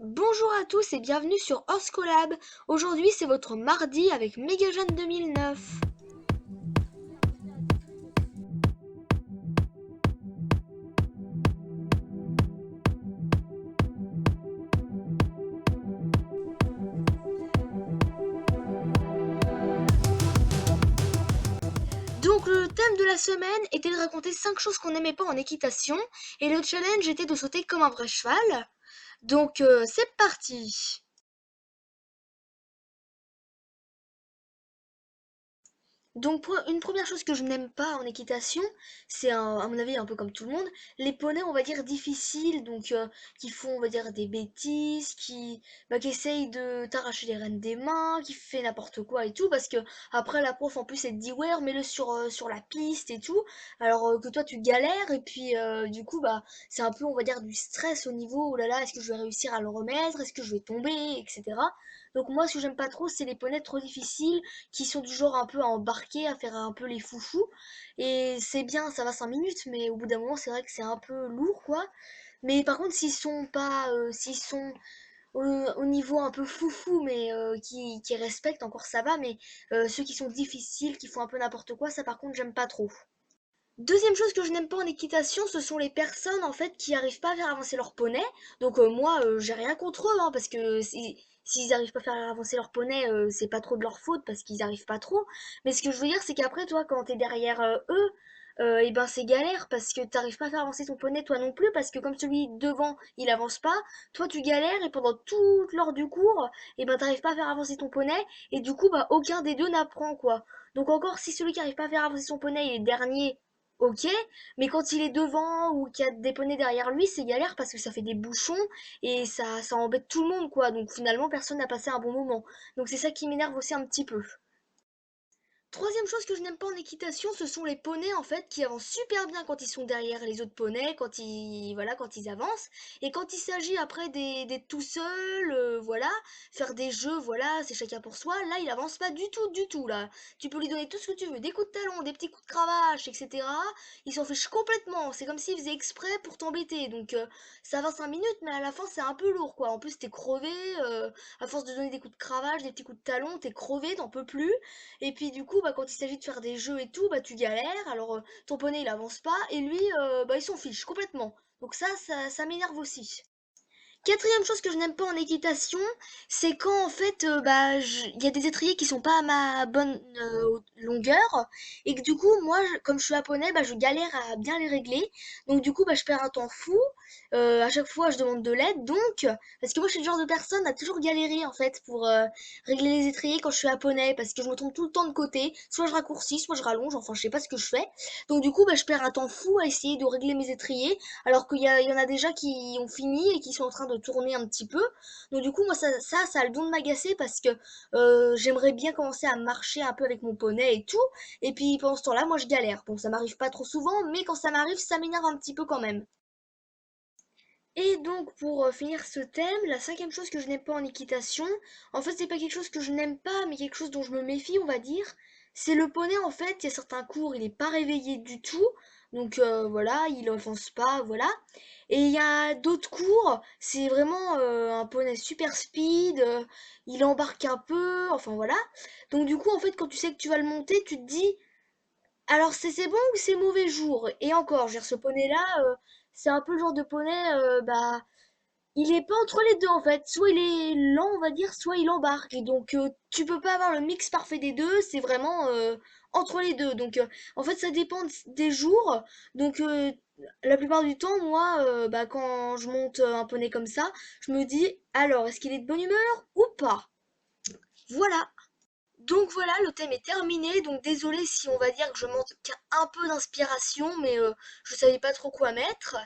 Bonjour à tous et bienvenue sur Horse Collab. Aujourd'hui c'est votre mardi avec Megajan 2009. Donc le thème de la semaine était de raconter 5 choses qu'on n'aimait pas en équitation et le challenge était de sauter comme un vrai cheval. Donc c'est parti. Donc une première chose que je n'aime pas en équitation, c'est à mon avis un peu comme tout le monde, les poneys on va dire difficiles, donc qui font on va dire des bêtises, qui essayent de t'arracher les rênes des mains, qui fait n'importe quoi et tout, parce que après la prof en plus elle te dit ouais remets-le sur la piste et tout, alors que toi tu galères et puis du coup bah c'est un peu on va dire du stress au niveau oh là là est-ce que je vais réussir à le remettre, est-ce que je vais tomber, etc. Donc moi ce que j'aime pas trop c'est les poneys trop difficiles qui sont du genre un peu à embarquer, à faire un peu les foufous. Et c'est bien, ça va 5 minutes, mais au bout d'un moment, c'est vrai que c'est un peu lourd, quoi. Mais par contre, s'ils sont pas, s'ils sont au niveau un peu foufou, mais qui respectent, encore ça va. Mais ceux qui sont difficiles, qui font un peu n'importe quoi, ça par contre, j'aime pas trop. Deuxième chose que je n'aime pas en équitation, ce sont les personnes en fait qui arrivent pas à faire avancer leur poney. Donc moi, j'ai rien contre eux, hein, parce que s'ils arrivent pas à faire avancer leur poney, c'est pas trop de leur faute parce qu'ils arrivent pas trop. Mais ce que je veux dire, c'est qu'après toi, quand t'es derrière eux, et ben c'est galère parce que t'arrives pas à faire avancer ton poney toi non plus parce que comme celui devant il avance pas, toi tu galères et pendant toute l'heure du cours, et ben t'arrives pas à faire avancer ton poney et du coup bah aucun des deux n'apprend quoi. Donc encore si celui qui arrive pas à faire avancer son poney il est dernier. Ok, mais quand il est devant ou qu'il y a des poneys derrière lui, c'est galère parce que ça fait des bouchons et ça embête tout le monde, quoi. Donc finalement, personne n'a passé un bon moment. Donc c'est ça qui m'énerve aussi un petit peu. Troisième chose que je n'aime pas en équitation, ce sont les poneys en fait qui avancent super bien quand ils sont derrière les autres poneys, quand ils avancent, et quand il s'agit après d'être tout seul, voilà, faire des jeux, voilà, c'est chacun pour soi. Là, il avance pas du tout là. Tu peux lui donner tout ce que tu veux, des coups de talon, des petits coups de cravache, etc. Il s'en fiche complètement. C'est comme s'il faisait exprès pour t'embêter. Donc ça va 5 minutes, mais à la fin c'est un peu lourd quoi. En plus t'es crevé, à force de donner des coups de cravache, des petits coups de talon, t'es crevé, t'en peux plus. Et puis du coup, bah, quand il s'agit de faire des jeux et tout, bah, tu galères. Alors ton poney il avance pas et lui, bah, il s'en fiche complètement. Donc ça m'énerve aussi. Quatrième chose que je n'aime pas en équitation, c'est quand en fait bah il y a des étriers qui sont pas à ma bonne longueur et que du coup moi comme je suis japonais bah je galère à bien les régler. Donc du coup bah je perds un temps fou. À chaque fois je demande de l'aide donc parce que moi je suis le genre de personne à toujours galérer en fait pour régler les étriers quand je suis japonais parce que je me trompe tout le temps de côté. Soit je raccourcis, soit je rallonge, enfin je sais pas ce que je fais. Donc du coup bah je perds un temps fou à essayer de régler mes étriers alors il y en a déjà qui ont fini et qui sont en train de tourner un petit peu. Donc du coup, moi, ça a le don de m'agacer parce que j'aimerais bien commencer à marcher un peu avec mon poney et tout. Et puis pendant ce temps-là, moi, je galère. Bon, ça m'arrive pas trop souvent, mais quand ça m'arrive, ça m'énerve un petit peu quand même. Et donc, pour finir ce thème, la cinquième chose que je n'aime pas en équitation, en fait, c'est pas quelque chose que je n'aime pas, mais quelque chose dont je me méfie, on va dire. C'est le poney, en fait, il y a certains cours, il est pas réveillé du tout. Donc voilà, il offense pas, voilà. Et il y a d'autres cours, c'est vraiment un poney super speed, il embarque un peu, enfin voilà. Donc du coup, en fait, quand tu sais que tu vas le monter, tu te dis, alors c'est bon ou c'est mauvais jour? Et encore, je veux dire, ce poney-là, c'est un peu le genre de poney, bah, il est pas entre les deux en fait. Soit il est lent, on va dire, soit il embarque. Et donc tu peux pas avoir le mix parfait des deux, c'est vraiment entre les deux. Donc en fait ça dépend des jours. Donc la plupart du temps, moi, bah, quand je monte un poney comme ça, je me dis, alors est-ce qu'il est de bonne humeur ou pas? Voilà. Donc voilà, le thème est terminé. Donc désolé si on va dire que je manque un peu d'inspiration, mais je savais pas trop quoi mettre.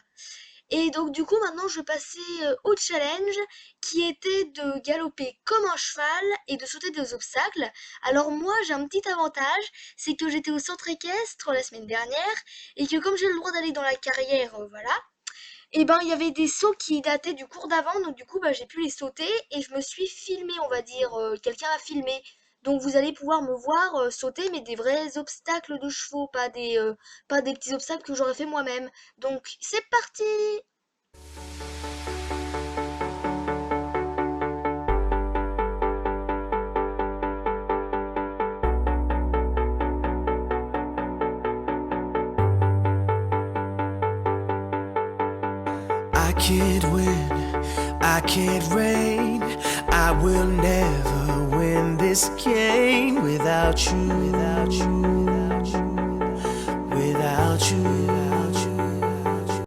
Et donc du coup maintenant je vais passer au challenge qui était de galoper comme un cheval et de sauter des obstacles. Alors moi j'ai un petit avantage, c'est que j'étais au centre équestre la semaine dernière et que comme j'ai le droit d'aller dans la carrière, voilà, et ben il y avait des sauts qui dataient du cours d'avant, donc du coup bah, j'ai pu les sauter et je me suis filmée, on va dire, quelqu'un a filmé. Donc vous allez pouvoir me voir sauter, mais des vrais obstacles de chevaux, pas des petits obstacles que j'aurais fait moi-même. Donc c'est parti! I can't win, I can't reign. I will never win this game without you, without you, without you, without you.